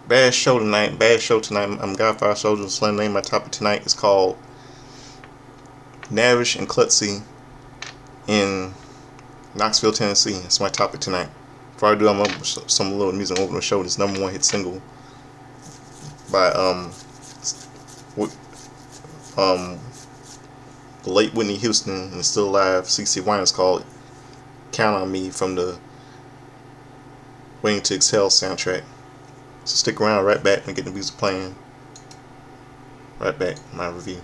Bad show tonight. Bad show tonight. I'm Godfather Soldier Slim. Name my topic tonight is called Knavish and Kluzy in Knoxville, Tennessee. That's my topic tonight. Before I do, I'm gonna some little music over the show. This #1 hit single by um the late Whitney Houston and still alive CeCe Winans called "Count on Me" from the Waiting to Exhale soundtrack. So stick around. Right back and get the music playing. Right back. My review.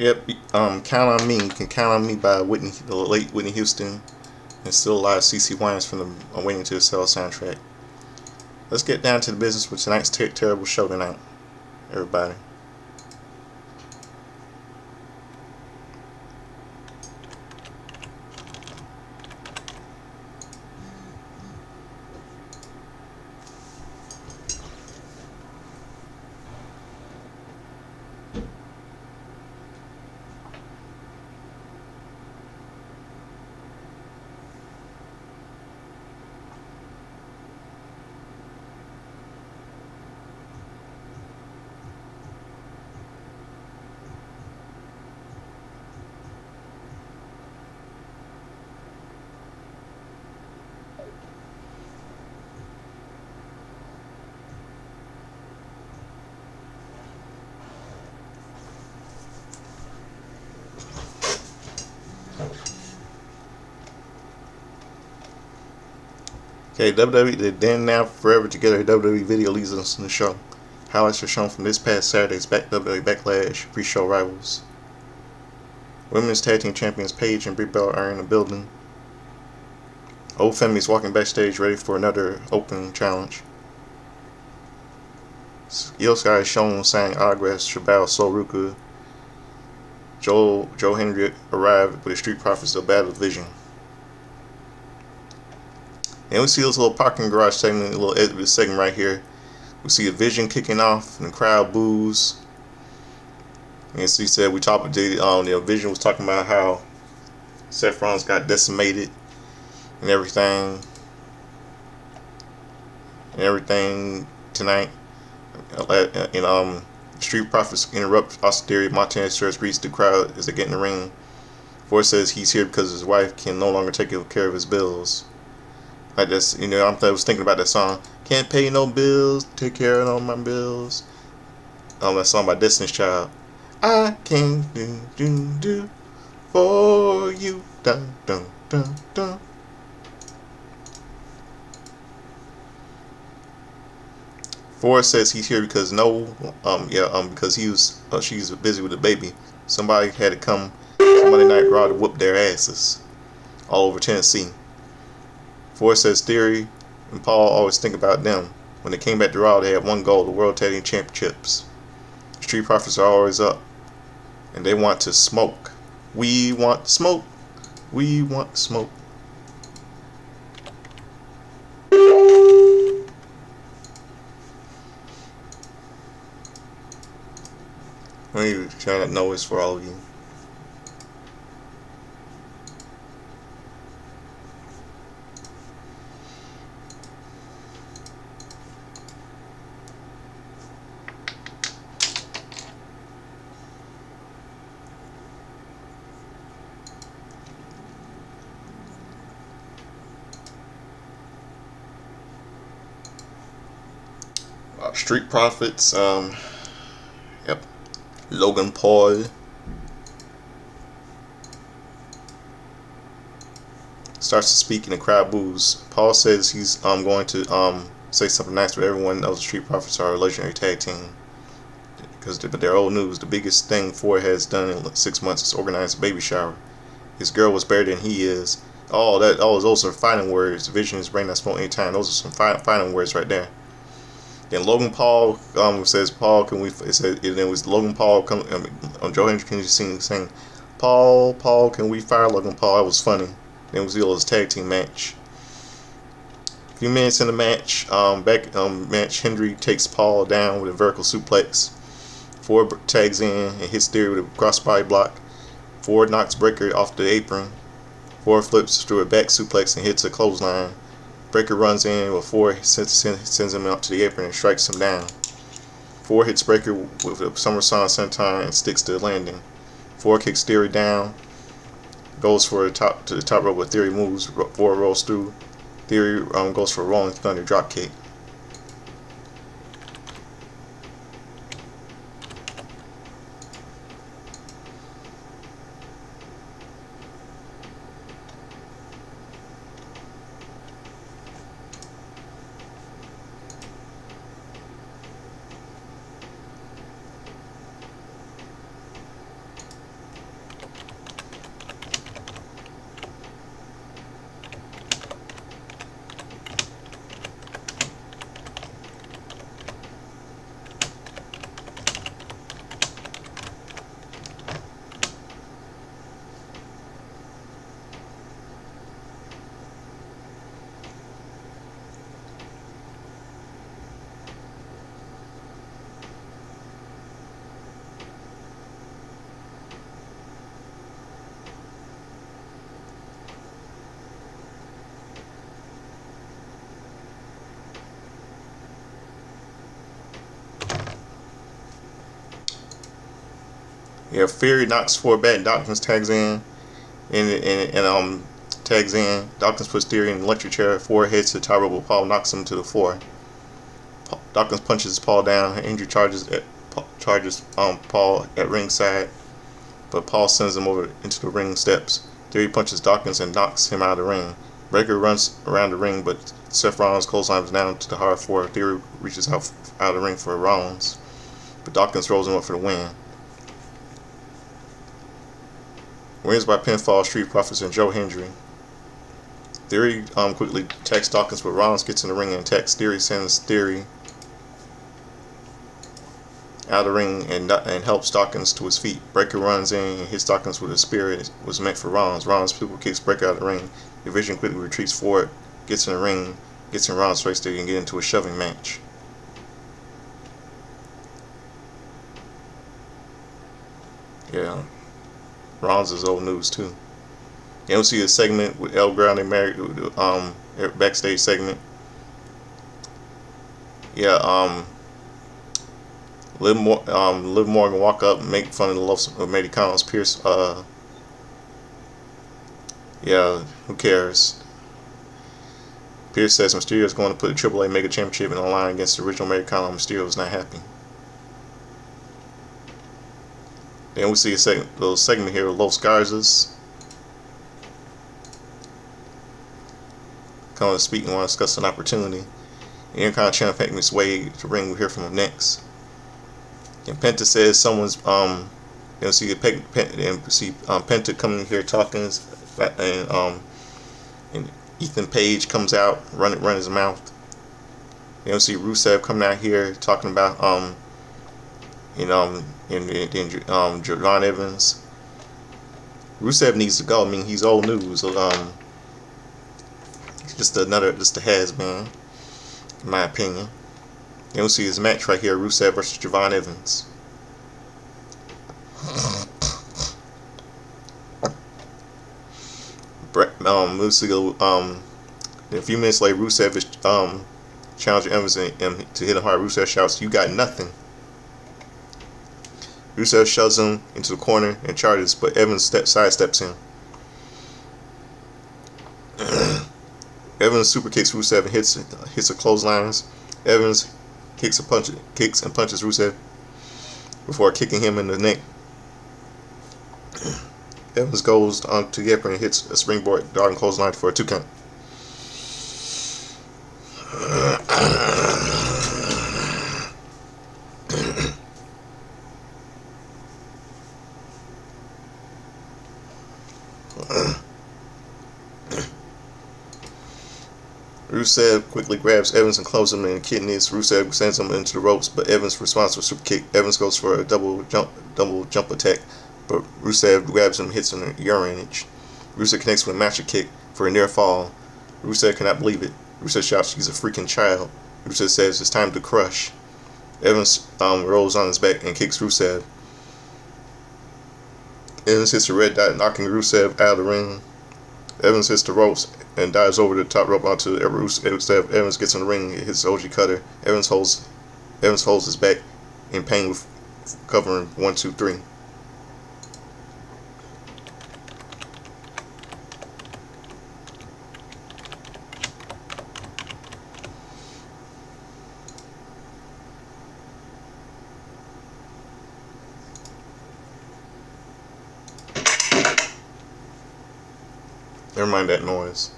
Yep. Count on Me. You can count on me by the late Whitney Houston, and Still Alive CeCe Winans from the Waiting to Exhale soundtrack. Let's get down to the business with tonight's terrible show tonight, everybody. Okay, WWE, the Then Now Forever Together WWE video leads us in the show. Highlights are shown from this past Saturday's WWE Backlash pre-show rivals. Women's Tag Team Champions Paige and Brie Bella are in the building. Old Family's walking backstage ready for another open challenge. Io Sky is shown signing autographs to battle Soruka. Joe Hendry arrived with the Street Profits to battle Vision. And we see this little parking garage segment, a little segment right here. We see a Vision kicking off, and the crowd boos. And so he said Vision was talking about how Seth Rollins got decimated and everything tonight. Street Profits interrupt austerity. Montez starts greets the crowd as they get in the ring. Ford says he's here because his wife can no longer take care of his bills. Like this, I was thinking about that song. Can't pay no bills, take care of all my bills. That song by Destiny's Child. I can do for you. Dun dun dun dun. Ford says he's here because because she's busy with the baby. Somebody had to come Monday Night Raw to whoop their asses all over Tennessee. Ford says Theory and Paul always think about them. When they came back to Raw, they had one goal: the World Tag Team Championships. Street Profits are always up, and they want to smoke. We want smoke. We want smoke. Let me try that noise for all of you. Street Profits, Logan Paul starts to speak and the crowd boos. Paul says he's going to say something nice, but everyone knows the Street Profits are a legendary tag team because they're old news. The biggest thing Ford has done in 6 months is organize a baby shower. His girl was better than he is. Those are fighting words. Vision is brain that smoke anytime. Those are some fighting words right there. Then Logan Paul says, Paul, can we? It was Logan Paul. Joe Hendry can you sing, Paul, can we fire Logan Paul? That was funny. Then it was his tag team match. A few minutes in the match, Hendry takes Paul down with a vertical suplex. Ford tags in and hits Theory with a crossbody block. Ford knocks Breaker off the apron. Ford flips through a back suplex and hits a clothesline. Breaker runs in with Ford sends him out to the apron and strikes him down. Ford hits Breaker with a somersault senton and sticks to the landing. Ford kicks Theory down, goes for the top rope, but Theory moves. Ford rolls through. Theory goes for a Rolling Thunder drop kick. Yeah, Fury knocks Ford back. Dawkins tags in, and tags in. Dawkins puts Theory in the electric chair. Ford heads to the top rope, but Paul knocks him to the floor. Dawkins punches Paul down. Andrew charges Paul at ringside, but Paul sends him over into the ring steps. Theory punches Dawkins and knocks him out of the ring. Breaker runs around the ring, but Seth Rollins clotheslines down to the hard floor. Theory reaches out of the ring for Rollins, but Dawkins rolls him up for the win. Wins by pinfall, Street Profits and Joe Hendry. Theory quickly attacks Dawkins, but Rollins gets in the ring and attacks Theory, sends Theory out of the ring and helps Dawkins to his feet. Breaker runs in and hits Dawkins with a spear. It was meant for Rollins. Rollins super kicks Breaker out of the ring. Division quickly retreats forward, gets in the ring, gets in Rollins' face. They can get into a shoving match. Yeah, Rollins is old news too. You don't see a segment with El Grande married, backstage segment. Yeah, Liv Morgan walk up and make fun of the Los Americanos. Pierce, yeah, who cares? Pierce says Mysterio is going to put the AAA Mega Championship in the line against the original Americano. Mysterio is not happy. Then we see a little segment here with Los Garzas coming to speak and want to discuss an opportunity. The Intercontinental Champ makes his way to the ring. We'll hear from him next. And Penta says someone's you'll see Penta coming here talking, and Ethan Page comes out, run his mouth. You'll see Rusev coming out here talking about Jordan Evans. Rusev needs to go. I mean, he's old news. Just a has-been, in my opinion. You'll see his match right here: Rusev versus Javon Evans. We'll see, a few minutes later, Rusev is challenging Evans and to hit him hard. Rusev shouts, "You got nothing." Rusev shoves him into the corner and charges, but Evans sidesteps him. Evans super kicks Rusev and hits a clotheslines. Evans kicks and punches Rusev before kicking him in the neck. Evans goes on to the apron and hits a springboard darting clothesline for a 2 count. Rusev quickly grabs Evans and clubs him in the kidneys. Rusev sends him into the ropes, but Evans responds with a super kick. Evans goes for a double jump attack, but Rusev grabs him and hits him in the urinage. Rusev connects with a master kick for a near fall. Rusev cannot believe it. Rusev shouts, "He's a freaking child." Rusev says, "It's time to crush." Evans rolls on his back and kicks Rusev. Evans hits the red dot, knocking Rusev out of the ring. Evans hits the ropes and dives over the top rope onto Rusev. Evans gets in the ring and hits OG cutter. Evans holds his back in pain with covering 1, 2, 3. Never mind that noise.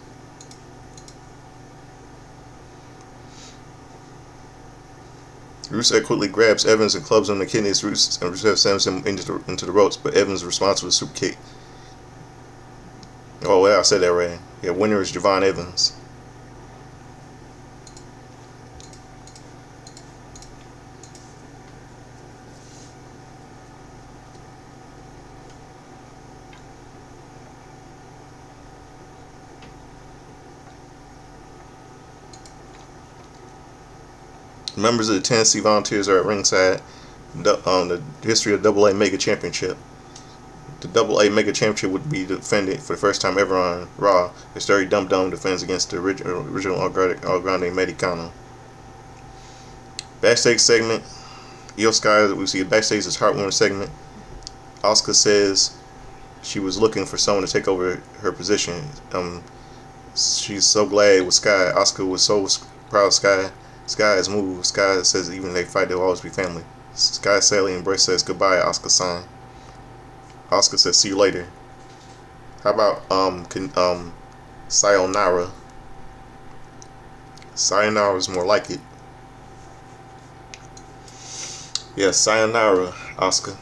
Rusev quickly grabs Evans and clubs him in the kidneys. Rusev sends him into the ropes, but Evans responds with a super kick. Oh, well, I said that right. Yeah, winner is Javon Evans. Members of the Tennessee Volunteers are at ringside. The history of AA Mega Championship. The AA Mega Championship would be defended for the first time ever on Raw. As Dirty Dum Dum defends against the original El Grande Americano. Backstage segment. Io Sky, we see a backstage is heartwarming segment. Asuka says she was looking for someone to take over her position. She's so glad with Sky. Asuka was so proud of Sky. Sky's move. Sky says even if they fight, they'll always be family. Sky sadly embraces, says goodbye. Asuka sign. Asuka says see you later. How about sayonara? Sayonara is more like it. Yeah, sayonara, Asuka.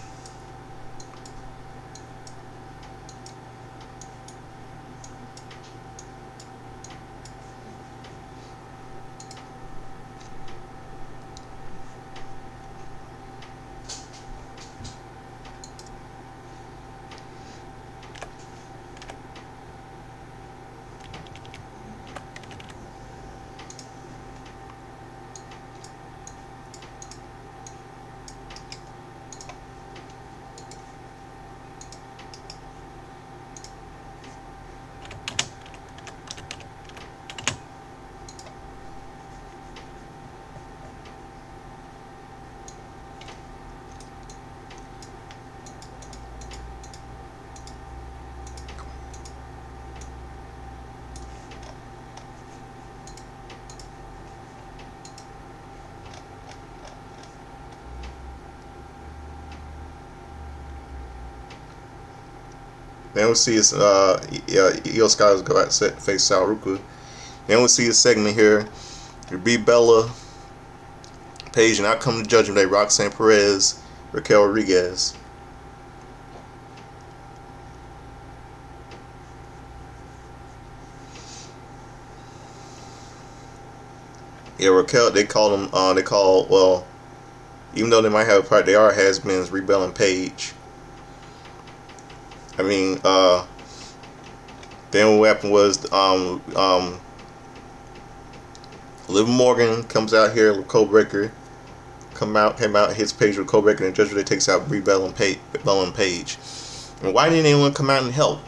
Then we'll see his Io Sky go out to face Sal Ruka. Then we'll see a segment here. It'll be Bella, Paige, and Outcome to Judgment Day, Roxanne Perez, Raquel Rodriguez. Yeah, Raquel, they call them, well, even though they might have a part, they are has-beens, Rebel and Paige. I mean, then what happened was, Liv Morgan comes out here with Code Breaker, came out, hits Paige with Code Breaker, and Judgment Day takes out Rebel and Paige. And why didn't anyone come out and help?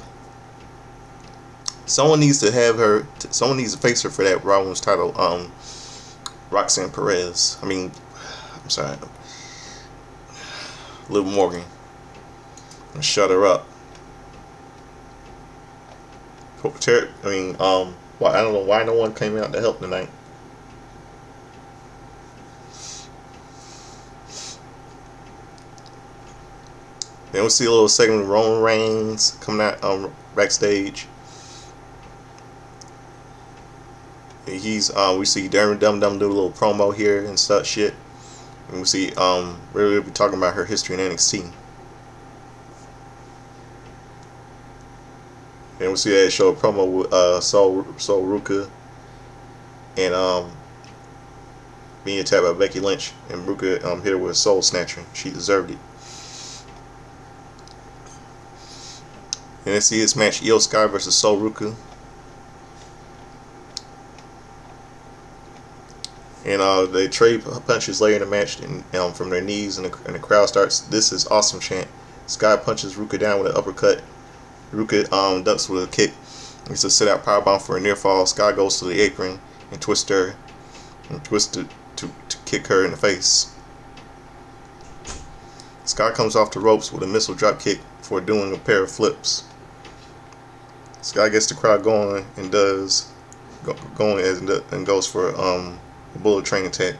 Someone needs to have her, someone needs to face her for that Raw Women's title, Roxanne Perez. I'm sorry, Liv Morgan. And shut her up. I don't know why no one came out to help tonight. Then we'll see a little segment of Roman Reigns coming out backstage. And we see Darren Dum Dum do a little promo here and such shit. And we see we'll be talking about her history in NXT. And we see that show a promo with Sol Ruka and being attacked by Becky Lynch, and Ruka hit her with a Soul Snatcher. She deserved it. And then see this match, Io Sky versus Sol Ruka. And they trade punches later in the match, and from their knees, and the crowd starts "This is awesome" chant. Sky punches Ruka down with an uppercut. Ruka ducks with a kick. It's a sit out powerbomb for a near fall. Sky goes to the apron and twists her, to kick her in the face. Sky comes off the ropes with a missile drop kick for doing a pair of flips. Sky gets the crowd going and goes for a bullet train attack.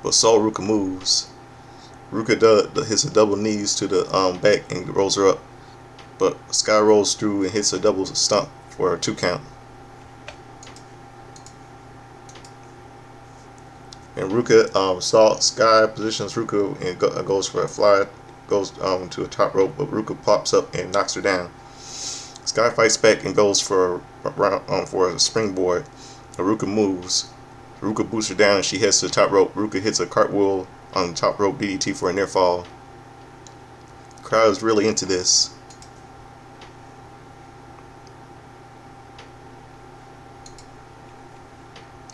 But Sol Ruka moves. Ruka hits a double knees to the back and rolls her up, but Sky rolls through and hits a double stomp for a 2 count. And Ruka Sky positions Ruka and goes for a fly, goes to a top rope, but Ruka pops up and knocks her down. Sky fights back and goes for a springboard. But Ruka moves. Ruka boots her down and she heads to the top rope. Ruka hits a cartwheel on the top rope DDT for a near fall. The crowd is really into this.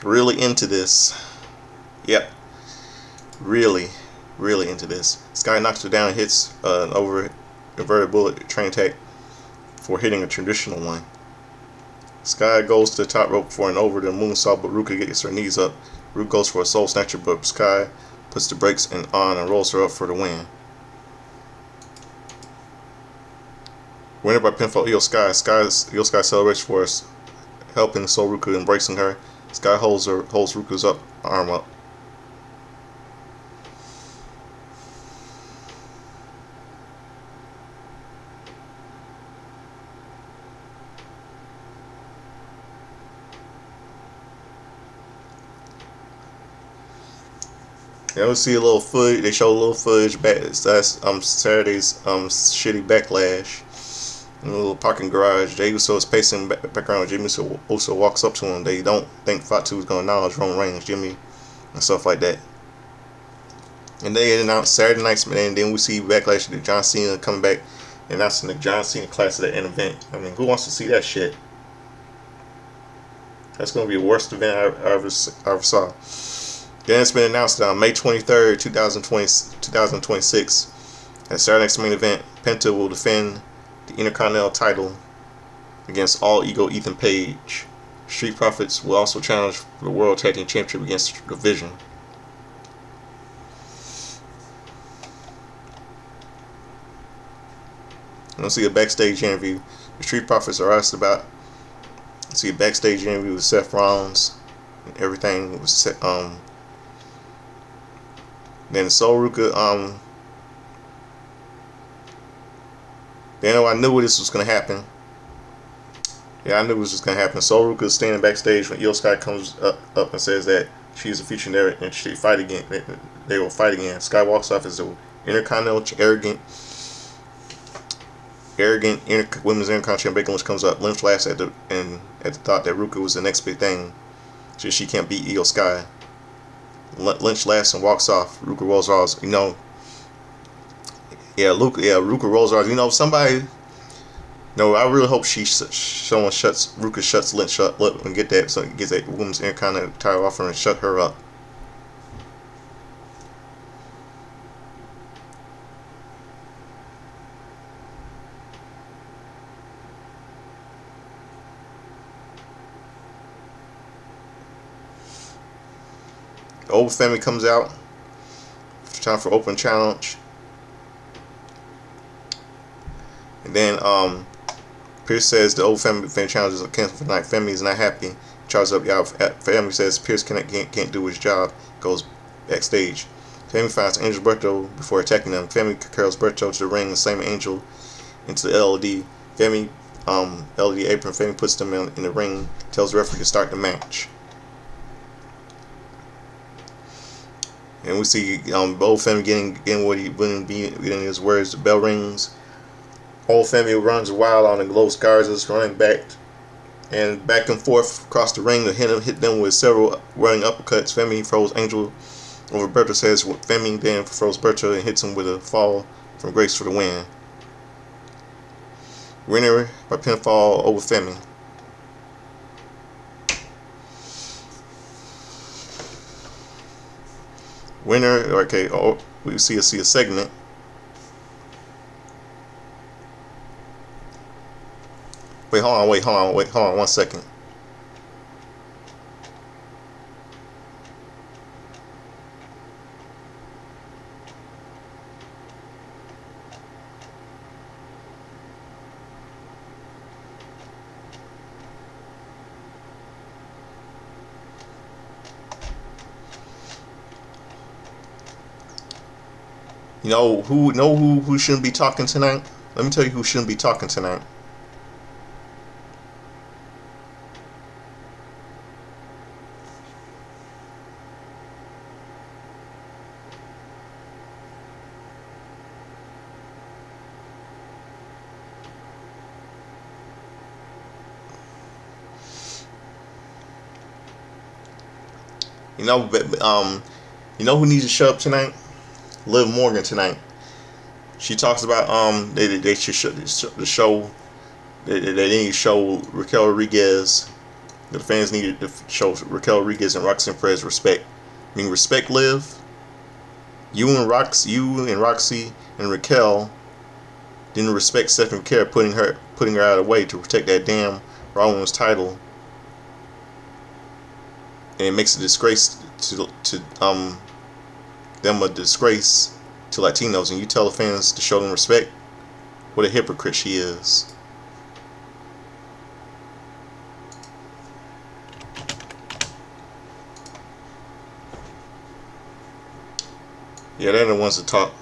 Really into this. Yep. Really into this. Sky knocks her down and hits an inverted bullet train attack for hitting a traditional one. Sky goes to the top rope for an over the moonsault, but Ruka gets her knees up. Ruka goes for a Soul Snatcher, but Sky puts the brakes on and rolls her up for the win. Winner by pinfall, Io Sky. Io Sky celebrates for us, helping Sol Ruka, embracing her. Sky holds Ruka's arm up. Yeah, we see a little footage. They show a little footage back. That's Saturday's shitty backlash. In a little parking garage, Jey Uso is pacing back around. Jimmy Uso walks up to him. They don't think Fatu is going to acknowledge Roman Reigns, Jimmy, and stuff like that. And they announced Saturday night's, and then we see backlash to John Cena coming back, announcing the John Cena Classic at an event. I mean, who wants to see that shit? That's going to be the worst event I ever saw. Then it's been announced that on May 23rd, 2026, at Saturday night's main event, Penta will defend the Intercontinental title against All Ego Ethan Page. Street Profits will also challenge for the World Tag Team Championship against Division. We'll see a backstage interview. The Street Profits are asked about. See a backstage interview with Seth Rollins and everything was set. Then Sol Ruka. Then I knew this was gonna happen. Yeah, I knew it was just gonna happen. Sol Ruka is standing backstage when Io Sky comes up and says that she's a future there and she fight again. They will fight again. Sky walks off as the Intercontinental arrogant women's Intercontinental champion. Becky Lynch comes up. Lynch laughs at the thought that Ruka was the next big thing, so she can't beat Io Sky. Lynch laughs and walks off. Ruka rolls her eyes. Ruka rolls her eyes. Somebody. No, I really hope Ruka shuts Lynch up and get that, so it gets that women's Intercontinental title off her and shut her up. The Old Family comes out. It's time for open challenge. And then Pierce says the Old Family challenges are canceled for tonight. Family is not happy. Charges up y'all. Family says Pierce can't do his job. Goes backstage. Family finds Angel Berto before attacking them. Family carries Berto to the ring and slams Angel into the LOD. Family LOD apron. Family puts them in the ring. Tells the referee to start the match. And we see Old Family getting what he wouldn't be getting his words. The bell rings. Old Family runs wild on the Los Garzas, running back and forth across the ring to hit them with several running uppercuts. Family throws Angel over Berto's head. Family then throws Berto and hits him with a fall from Grace for the win. Winner by pinfall over Family. Winner, okay, we see a segment. Wait, hold on 1 second. Who shouldn't be talking tonight? Let me tell you who shouldn't be talking tonight. Who needs to show up tonight? Liv Morgan tonight. She talks about they should show the show. They need to show Raquel Rodriguez. The fans needed to show Raquel Rodriguez and Roxanne Perez respect. I mean, respect Liv. You and Roxy and Raquel didn't respect Stephanie McCare, putting her out of the way to protect that damn Raw Women's title. And it makes a disgrace to them a disgrace to Latinos, and you tell the fans to show them respect. what a hypocrite she is. Yeah, they're the ones that talk.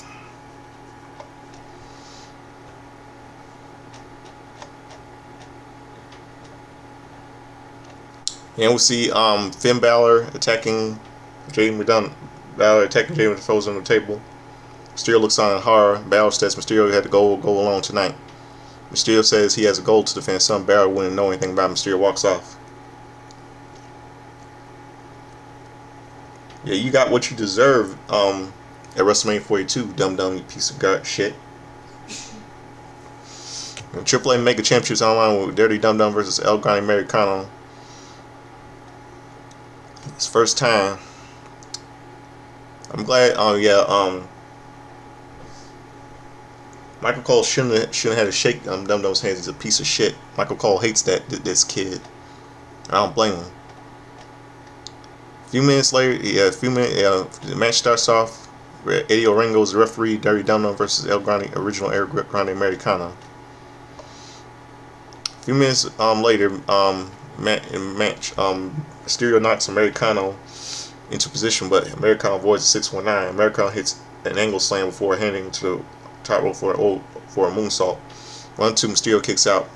And we see Finn Balor attacking Jaden McDonough. Balor attacking Jaden throws on the table. Mysterio looks on in horror. Balor says Mysterio had to go alone tonight. Mysterio says he has a goal to defend some. Balor wouldn't know anything about it. Mysterio walks off. Yeah, you got what you deserve at WrestleMania 42, dumb, you piece of shit. And AAA Mega Championships online with Dirty Dum Dum versus El Grande Americano. It's first time. I'm glad. Michael Cole shouldn't have had to shake Dum Dum's hands. He's a piece of shit. Michael Cole hates this kid. I don't blame him. A few minutes later, the match starts off where Eddie Orengo is the referee. Dirty Dum Dum versus El Grande, original El Grande Americano. A few minutes later, match, Mysterio knocks Americano into position, but Americano avoids a 619. Americano hits an angle slam before handing to the top rope for a moonsault. 1-2, Mysterio kicks out.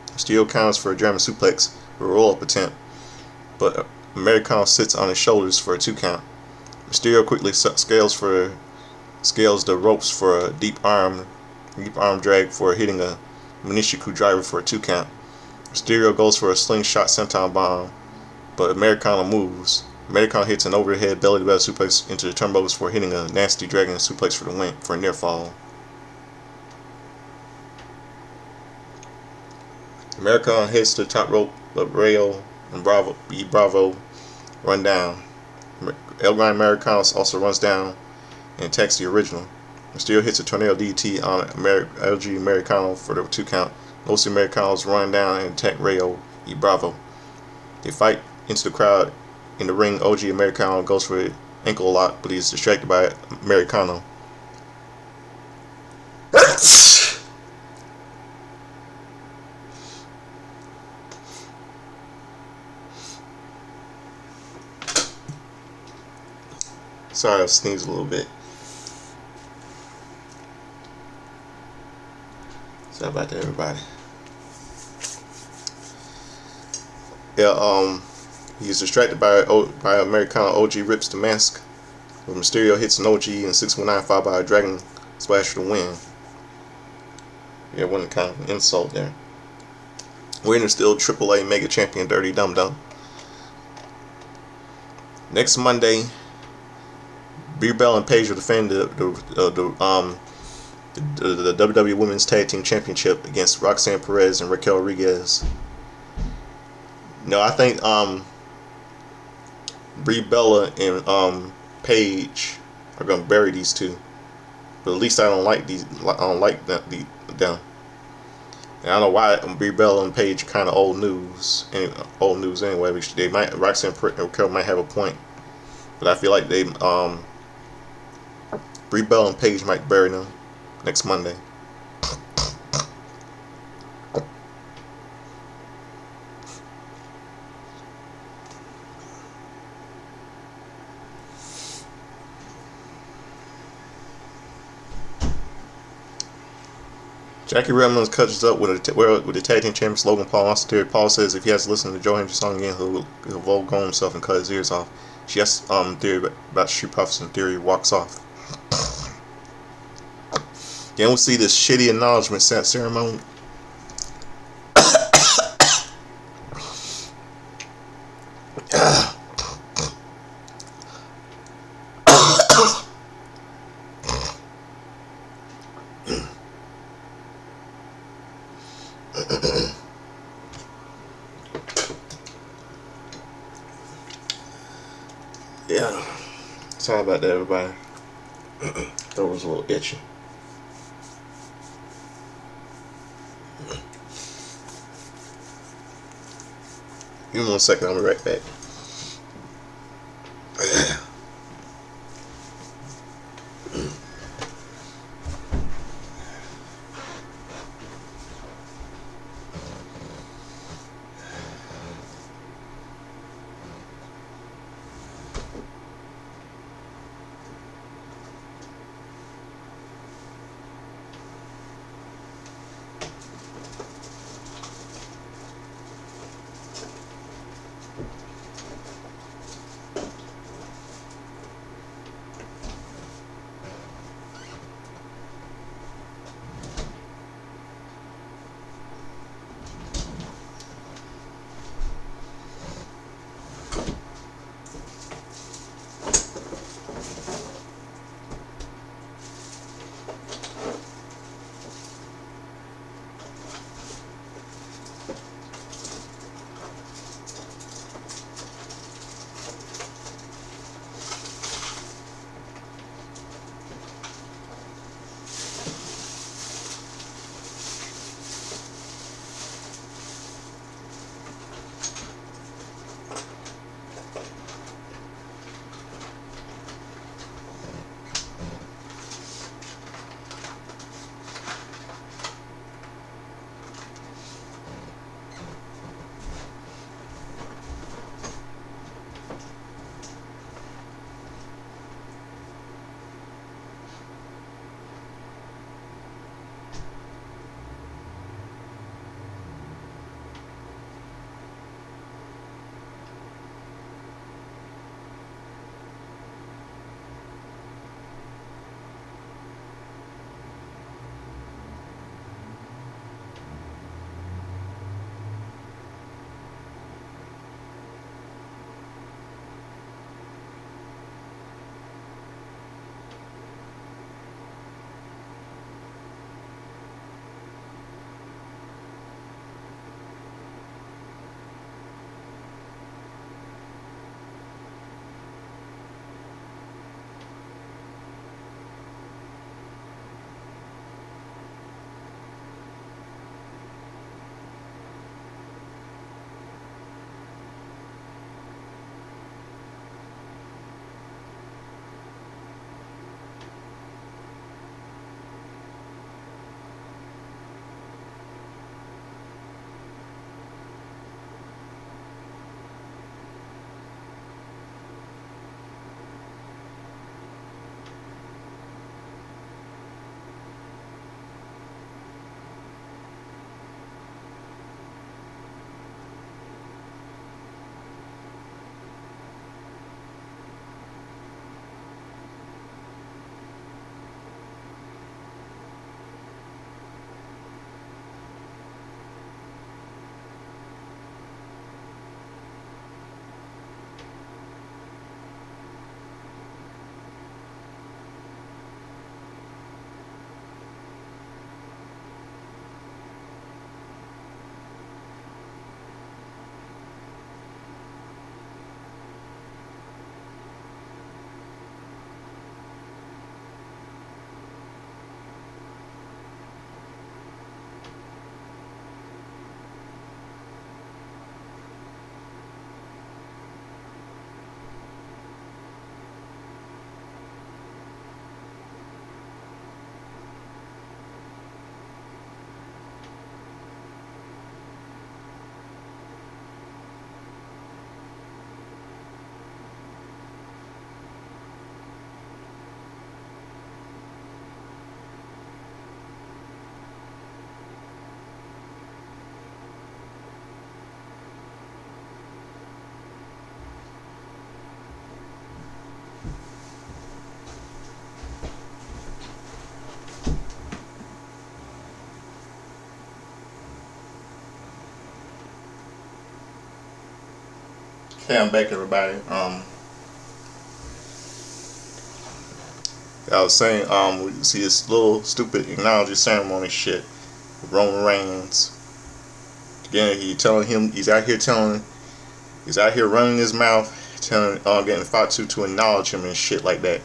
Mysterio counters for a German suplex with a roll-up attempt, but Americano sits on his shoulders for a 2 count. Mysterio quickly scales the ropes for a deep arm drag for hitting a Minishiku driver for a 2 count. Mysterio goes for a slingshot senton bomb, but Americano moves. Americano hits an overhead belly-to-belly suplex into the turnbuckles for hitting a nasty dragon suplex for the win for a near fall. Americano hits the top rope, but Rayo and Bravo run down. El Grande Americano also runs down and attacks the original. Mysterio hits a tornado DDT on LG Americano for the 2 count. Most Americanos run down and attack Rayo y Bravo. They fight into the crowd. In the ring, OG Americano goes for an ankle lock, but he's distracted by Americano. Sorry, I sneezed a little bit. Sorry about that, everybody. Yeah, he's distracted by Americano. OG rips the mask. When Mysterio hits an OG and 619 followed by a dragon splash for the win. Yeah, wasn't kind of an insult there. Winner still AAA Mega Champion Dirty Dum Dum. Next Monday, Brie Bella and Paige will defend the WWE Women's Tag Team Championship against Roxanne Perez and Raquel Rodriguez. No, I think Brie Bella and Paige are gonna bury these two. But at least I don't like them. And I don't know why Brie Bella and Paige are kind of old news anyway. They might Roxanne and Raquel might have a point, but I feel like Brie Bella and Paige might bury them next Monday. Jackie Redmond catches up with the tag team champion Logan Paul. Also, Theory Paul says if he has to listen to Joe Hendry's song again, he'll vogue on himself and cut his ears off. She asks Theory about Street Profits, and Theory walks off. Then we'll see this shitty acknowledgement ceremony. Yeah, sorry about that, everybody. Throat was a little itchy. Give me 1 second, I'll be right back. Hey, I'm back, everybody. I was saying, we see this little stupid acknowledgement ceremony shit with Roman Reigns. Again, he's out here running his mouth, telling, getting Fatu to acknowledge him and shit like that.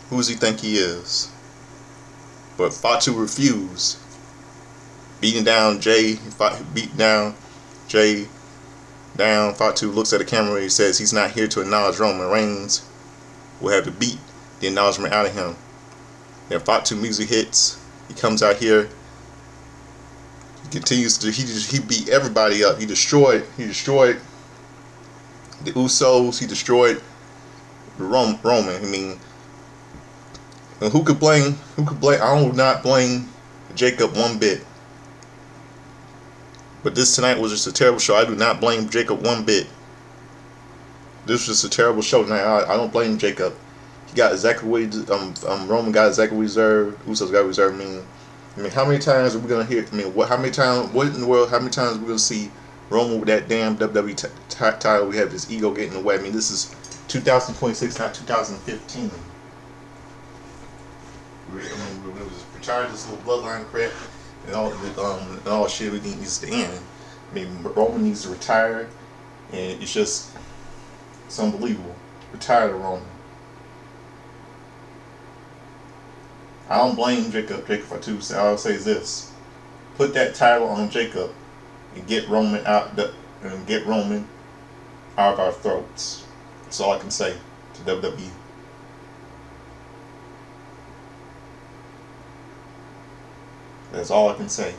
Who does he think he is? But Fatu refused, beating down Jay. Beat down Jay. Down. Fatu looks at the camera and he says he's not here to acknowledge Roman Reigns. We'll have to beat the acknowledgement out of him. Then Fatu music hits. He comes out here. He continues to he beat everybody up. He destroyed the Usos. He destroyed the Roman. I mean, and who could blame? I will not blame Jacob one bit. But this tonight was just a terrible show. I do not blame Jacob one bit. This was just a terrible show tonight. I don't blame Jacob. He got exactly what he Roman got exactly what he deserved. Usos got reserved. I mean, how many times are we gonna hear? I mean, what in the world? How many times are we gonna see Roman with that damn WWE title? We have this ego getting in the way. I mean, this is 2026, not 2015. We was retired this little bloodline crap and all shit. We needs to end. I mean, Roman needs to retire, and it's unbelievable. Retire the Roman. I don't blame Jacob for two. All I'll say is this: put that title on Jacob and get Roman out of our throats. That's all I can say to WWE. That's all I can say.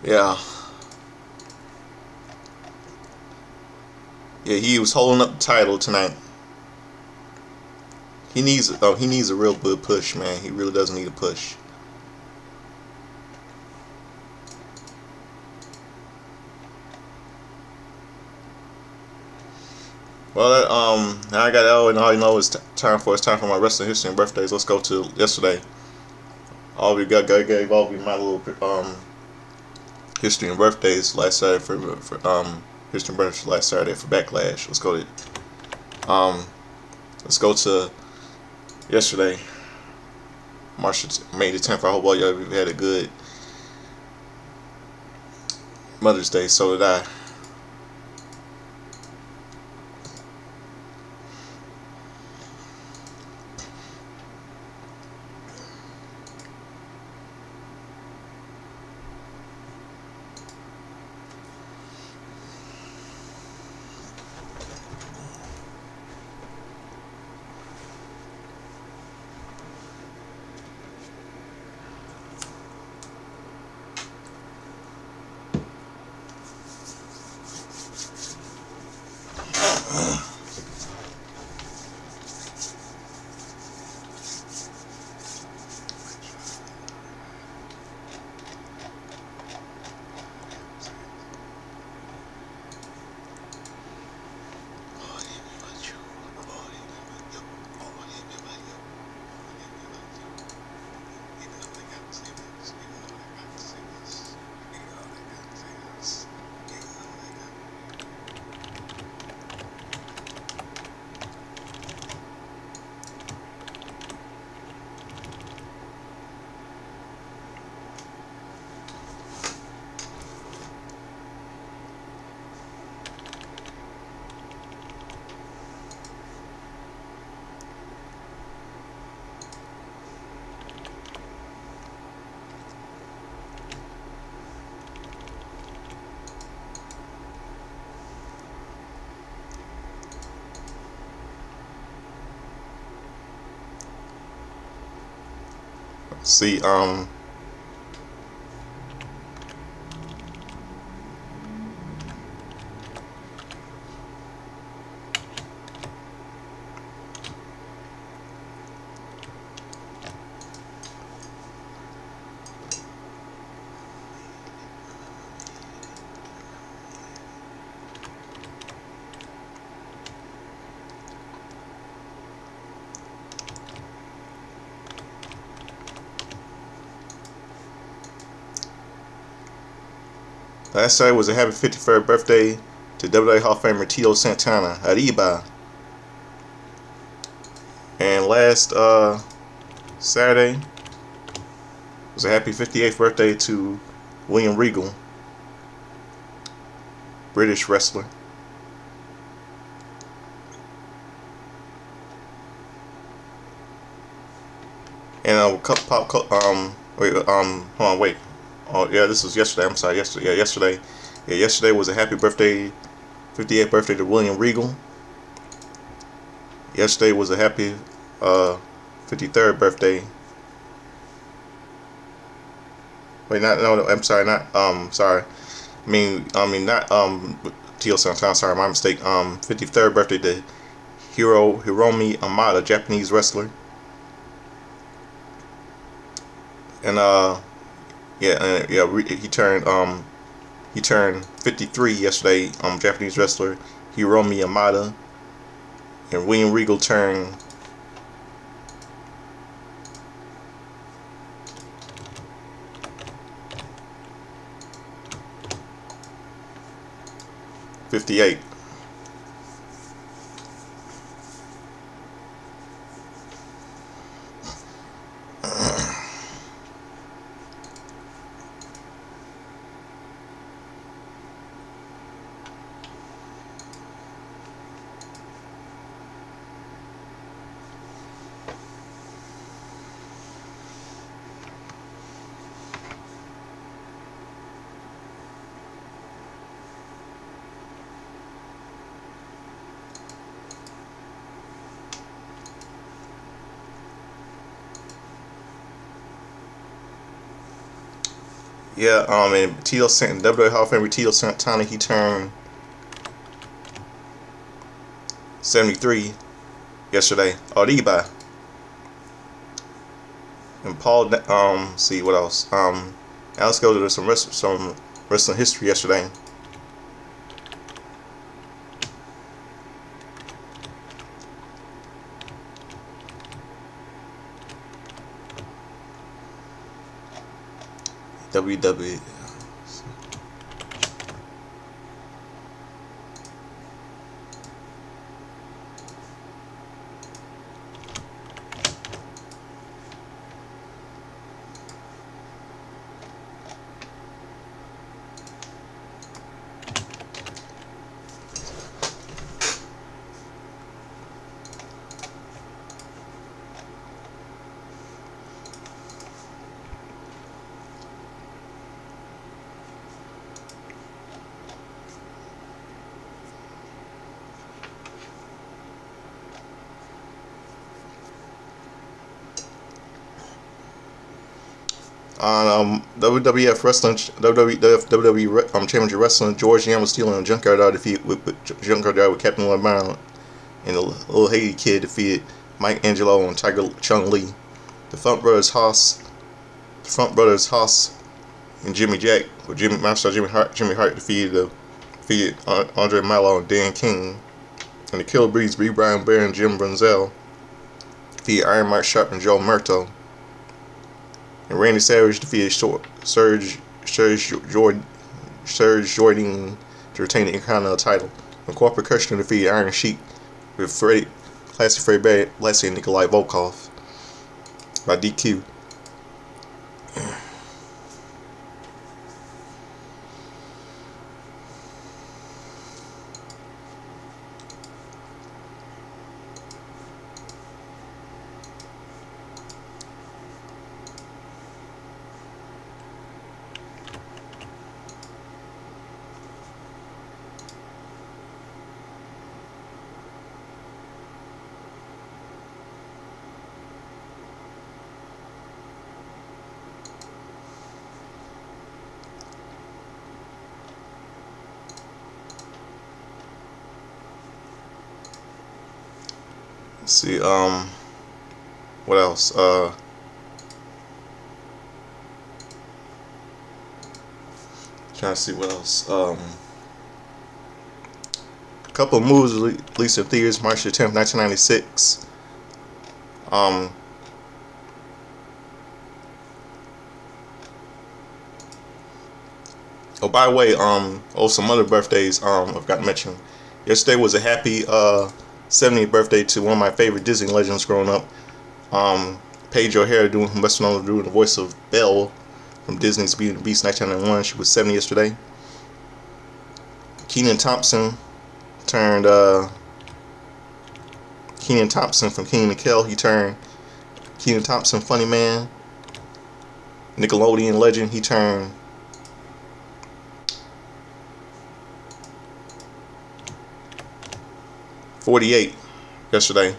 Yeah. Yeah, he was holding up the title tonight. He needs a real good push, man. He really does need a push. Well, now I got that, and all you know is time for my wrestling history and birthdays. Let's go to yesterday. All we gave all of you my little history and birthdays last Saturday for history and birthdays last Saturday for Backlash. Let's go to yesterday, May the 10th. I hope all y'all had a good Mother's Day. So did I. See, last Saturday was a happy 53rd birthday to WWE Hall of Famer Tito Santana. Arriba. And last Saturday was a happy 58th birthday to William Regal, British wrestler. And hold on, wait. Oh yeah, this was yesterday. I'm sorry, yesterday. Yeah, yesterday. Yeah, yesterday was a happy birthday, 58th birthday to William Regal. Yesterday was a happy 53rd birthday. Wait, not no, I'm sorry, not sorry. Not Tio Santana. Sorry, my mistake. 53rd birthday to Hiromi Amada, Japanese wrestler. And he turned 53 yesterday. Japanese wrestler Hiromi Amada, and William Regal turned 58. Yeah, and WWE Hall of Famer Tito Santana, he turned 73 yesterday. Arriba. And Paul, see what else? Let's go to some wrestling history yesterday. WWE. On WWF Wrestling, WWE Championship Wrestling, George Yam was stealing a Junkyard Dog defeat with Captain LeBron, and the little Haiti kid defeated Mike Angelo and Tiger Chung Lee. The Front Brothers Haas and Jimmy Jack, with Jimmy Hart defeated Andre Mallow and Dan King, and the Killer Breeds, B. Brian Bear and Jim Brunzell defeated Iron Mike Sharp and Joe Murto. And Randy Savage defeated Serge Jordan to retain the Intercontinental title. And Corporate Custom defeated Iron Sheik with Classic Freddy Blassie and Nikolai Volkov by DQ. let's see. What else? Trying to see what else. A couple of movies released in theaters March 10th, 1996. Um, oh, by the way, some other birthdays I forgot to mention. Yesterday was a happy 70th birthday to one of my favorite Disney legends growing up. Paige O'Hara, best known doing the voice of Belle from Disney's Beauty and the Beast 1991. She was 70 yesterday. Kenan Thompson turned Kenan Thompson from Kenan and Kel. He turned Kenan Thompson, funny man. Nickelodeon legend. He turned 48 yesterday.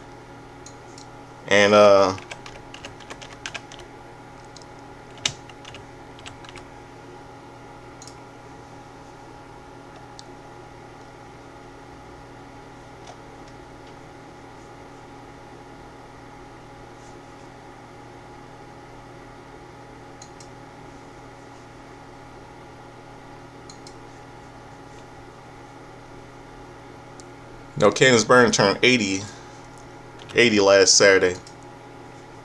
And Candace Byrne turned 80 last Saturday.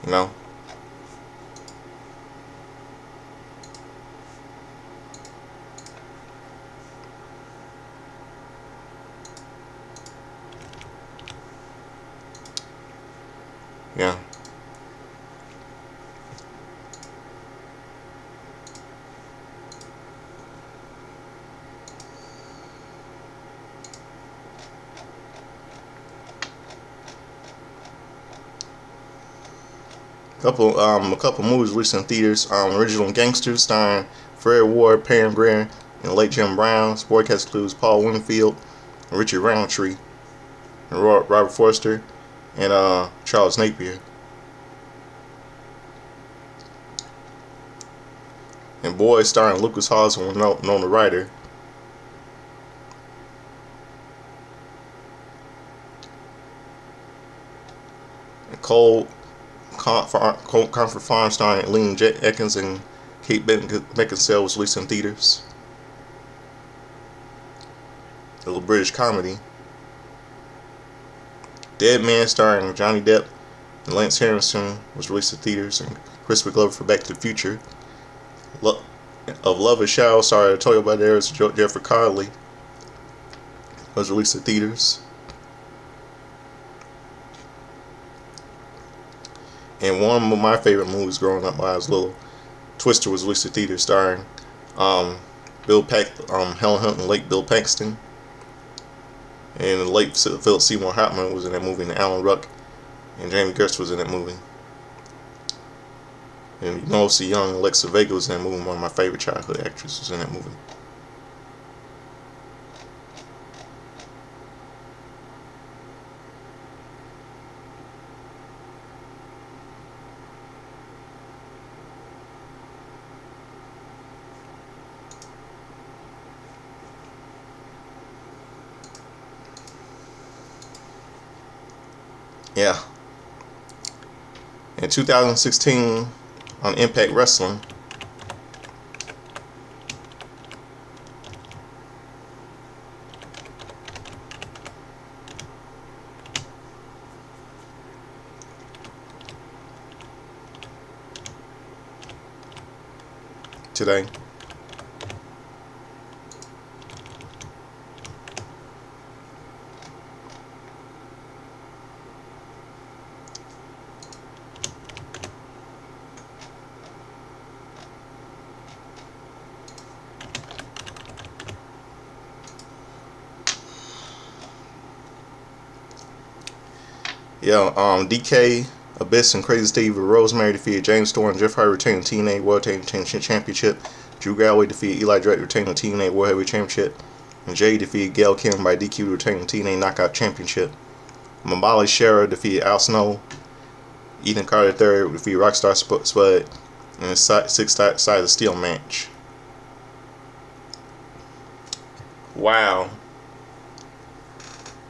You know. Yeah. A couple movies released in theaters. Original Gangsters starring Fred Ward, Pam Grier, and late Jim Brown. Sportcast includes Paul Winfield, and Richard Roundtree, and Robert Forster, and Charles Napier. And Boys starring Lucas Hawes and Winona Ryder. And Comfort Farm starring Lean Ekins and Kate Beckinsale was released in theaters. A little British comedy. Dead Man starring Johnny Depp and Lance Henriksen was released in theaters, and Christopher Glover for Back to the Future. Of Love and Shadow starring Toyo Banderas and Jeffrey Connelly was released in theaters. And one of my favorite movies growing up when I was little, Twister, was released in theaters, starring Helen Hunt and late Bill Paxton. And the late Philip Seymour Hoffman was in that movie, and Alan Ruck and Jamie Gertz was in that movie. And Melissa Young, Alexa Vega was in that movie. One of my favorite childhood actresses was in that movie. Yeah. In 2016, on Impact Wrestling, today. Yeah, DK, Abyss, and Crazy Steve with Rosemary defeated James Storm and Jeff Hardy, retaining the TNA World Tag Team Championship. Drew Galloway defeated Eli Drake, retaining the TNA World Heavyweight Championship. And Jay defeated Gail Kim by DQ, retaining the TNA Knockout Championship. Mabali Shera defeated Al Snow. Ethan Carter III defeated Rockstar Spud in a 6 sides of steel match. Wow.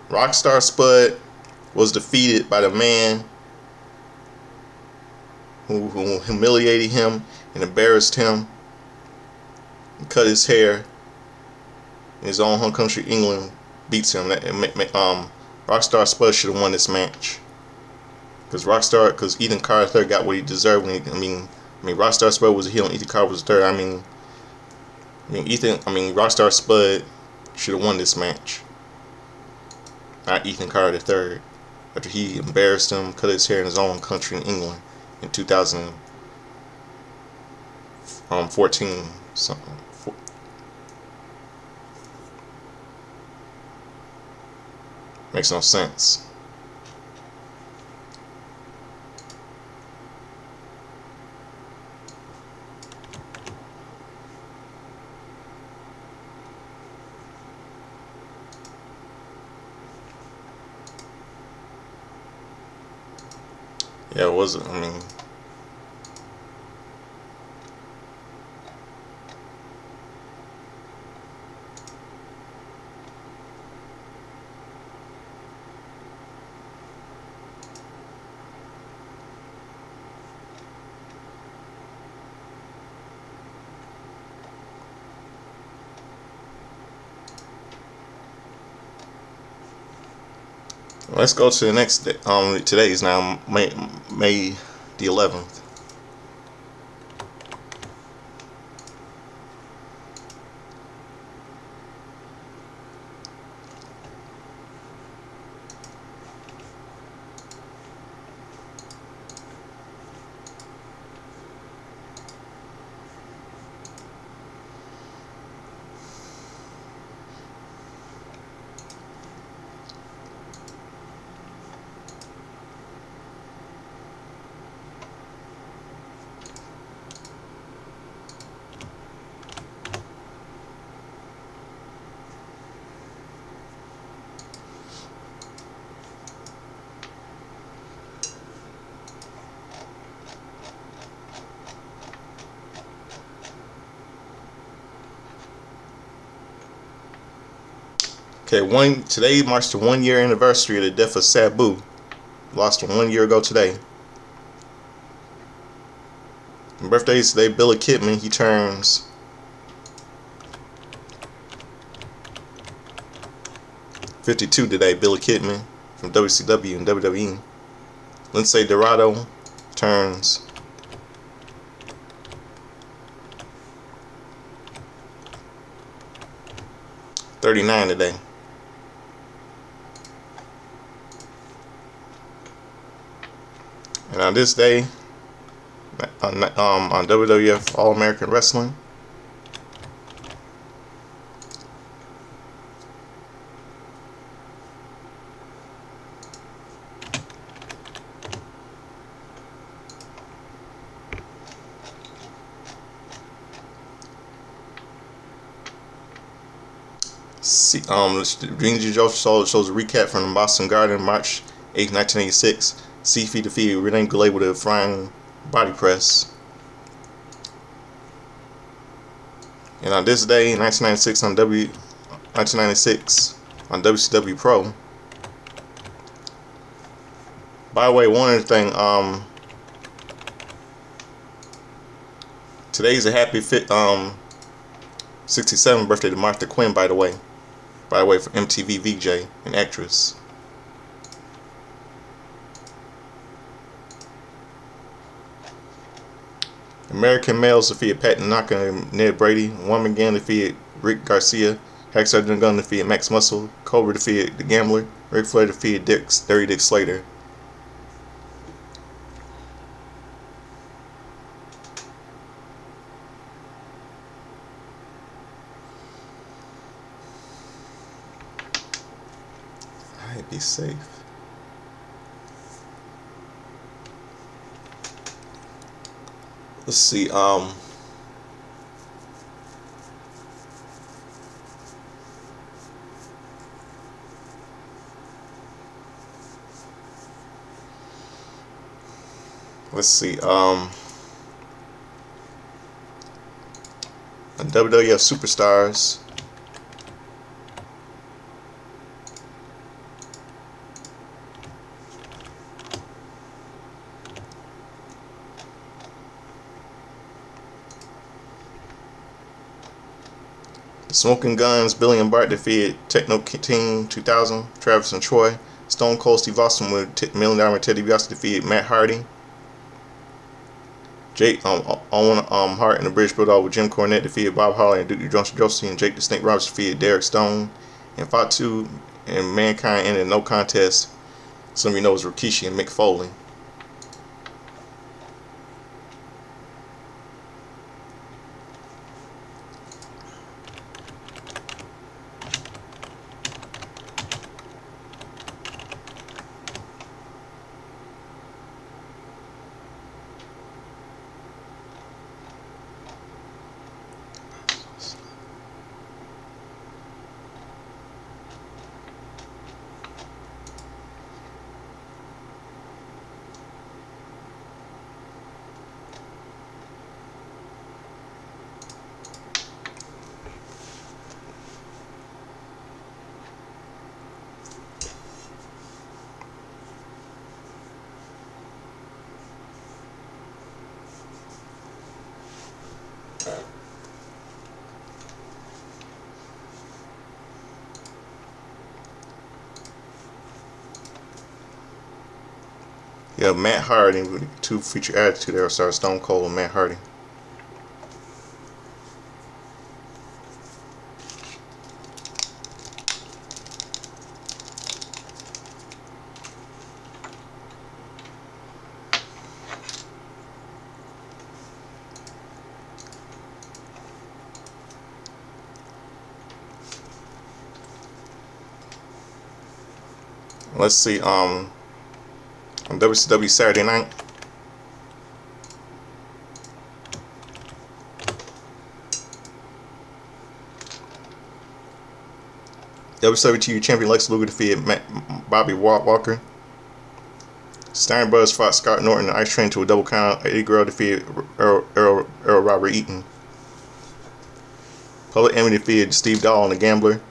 Rockstar Spud was defeated by the man who humiliated him and embarrassed him and cut his hair in his own home country, England, beats him. Rockstar Spud should have won this match because Ethan Carter got what he deserved. Rockstar Spud was a heel and Ethan Carter was third. Rockstar Spud should have won this match, not Ethan Carter III, after he embarrassed him, cut his hair in his own country in England in 2014 something. Makes no sense. Yeah, it wasn't. Let's go to the next day. Today's now May the 11th. Okay, today marks the 1-year anniversary of the death of Sabu. Lost him 1 year ago today. And birthdays today, Billy Kidman, he turns 52 today. Billy Kidman from WCW and WWE. Lindsay Dorado turns 39 today. And on this day, on WWF All-American Wrestling, Dream Joe shows a recap from the Boston Garden, March 8, 1986. CFE defeated Renee Goulet with a flying body press. And on this day, 1996 on WCW Pro. By the way, one other thing, today's a happy 67th birthday to Martha Quinn, by the way, for MTV VJ and actress. American males defeated Pat Tanaka and Ned Brady. Woman Gang defeated Rick Garcia. Hacksaw Jim Gunn defeated Max Muscle. Cobra defeated The Gambler. Ric Flair defeated Dirty Dick Slater. Alright, be safe. Let's see, WWF Superstars. Smoking Guns, Billy and Bart defeated Techno King 2000, Travis and Troy. Stone Cold Steve Austin with $1 million and Teddy DiBiase defeated Matt Hardy. Jake Owen Hart and the British Bulldog with Jim Cornette defeated Bob Holly and Duke Johnson. And Jake the Snake Roberts defeated Derek Stone. And Fatu and Mankind ended no contest. Some of you know is Rikishi and Mick Foley. Yeah, Matt Hardy with 2 feature attitude there. Sorry, Stone Cold and Matt Hardy. Let's see, on WCW Saturday night. WCW TV champion Lex Luger defeated Bobby Walker. Steiner Brothers fought Scott Norton and Ice Train to a double count. Eddie Guerrero defeated Earl Robert Eaton. Public Enemy defeated Steve Dahl and the Gambler.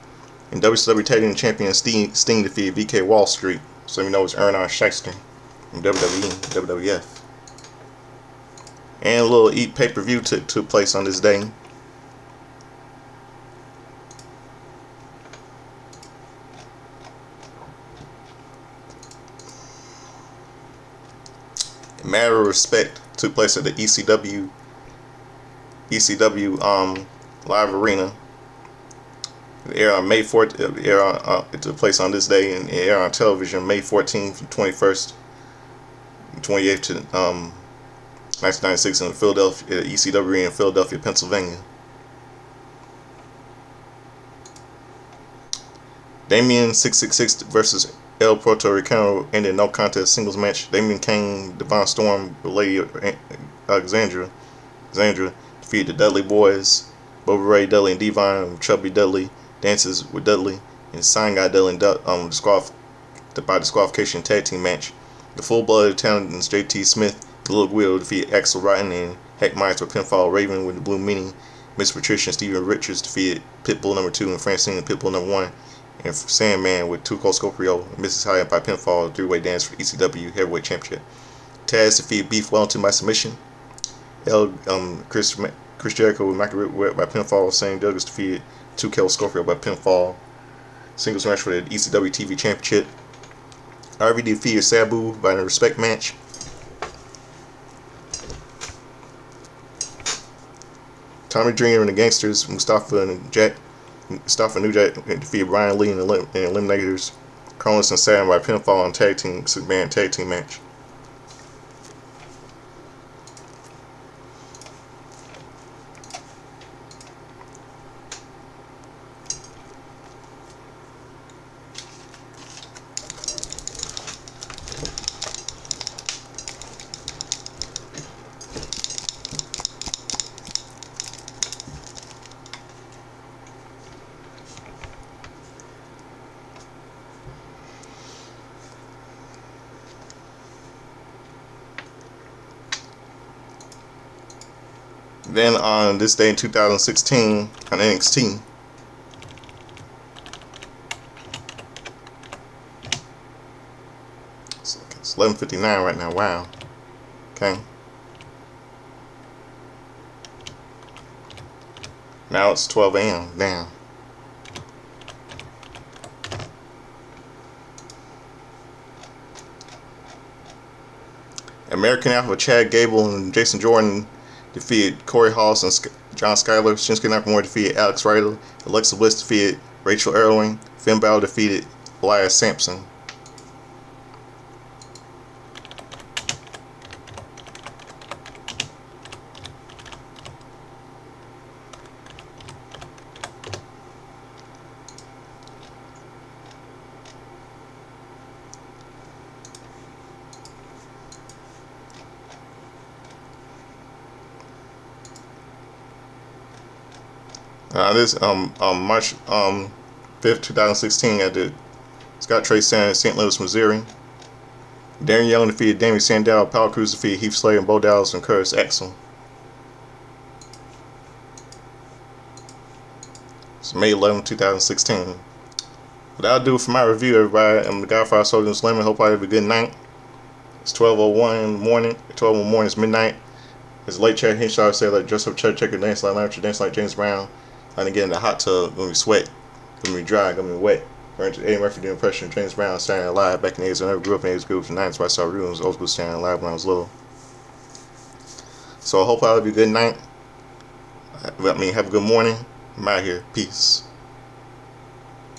And WCW Tag Team Champion Sting defeated VK Wall Street. So you know it's Ernan Shyster from WWE, WWF. And a little Eat pay-per-view took place on this day. A Matter of Respect took place at the ECW Live Arena. It aired on May 4th. It took place on this day and it aired on television May 14th, 21st, 28th to 1996 in Philadelphia, ECW Arena in Philadelphia, Pennsylvania. Damien 666 versus El Puerto Ricano ended no contest singles match. Damien Kane, Devon Storm, Lady Alexandra defeated the Dudley Boys, Bubba Ray Dudley and Devon, Chubby Dudley dances with Dudley, and Sign Guy Dudley by disqualification tag team match. The full-blooded Italians JT Smith, the Little Guido defeated Axel Rotten and Heck Myers with pinfall. Raven with the Blue Meanie, Miss Patricia and Steven Richards defeated Pitbull number 2 and Francine and Pitbull number 1. And Sandman with Tuco Scorpio and Mrs. Hyatt by pinfall. 3-way dance for ECW Heavyweight Championship. Taz defeated Beef Wellington by submission. Chris Jericho with Michael Whip by pinfall. Sam Douglas defeated Tuco Scorpio by pinfall. Singles match for the ECW TV Championship. RVD defeated Sabu by the respect match. Tommy Dreamer and the Gangsters, Mustafa New Jack defeated Brian Lee in the Eliminators. Cronus and Saturn by pinfall on six-man tag team match. Then on this day in 2016 on NXT, it's 11:59 right now. Wow. Okay. Now it's 12 a.m. Damn. American Alpha Chad Gable and Jason Jordan defeated Corey Haas and John Skyler. Shinsuke Nakamura defeated Alex Riddle. Alexa Bliss defeated Rachel Erling. Finn Balor defeated Elias Sampson. This March 5th, 2016 at the Scott Trade Center in St. Louis, Missouri. Darren Young defeated Damien Sandow. Power Cruz defeated Heath Slater and Bo Dallas and Curtis Axel. It's May 11, 2016. But that'll do it for my review, everybody. I'm the Godfather Soldier Lemon. Hope I have a good night. It's 12:01 in the morning. 12 in the morning. It's midnight. It's late Chad Henshaw said, like, dress up, check your dance like Larry, dance like James Brown. And again, the hot tub, gonna be sweat, gonna be dry, gonna be wet. Eddie Murphy doing impression of James Brown standing alive back in the 80s. I never grew up in the 80s groups in the 90s, but I saw real old school standing alive when I was little. So I hope I'll have a good night. Have a good morning. I'm out here. Peace.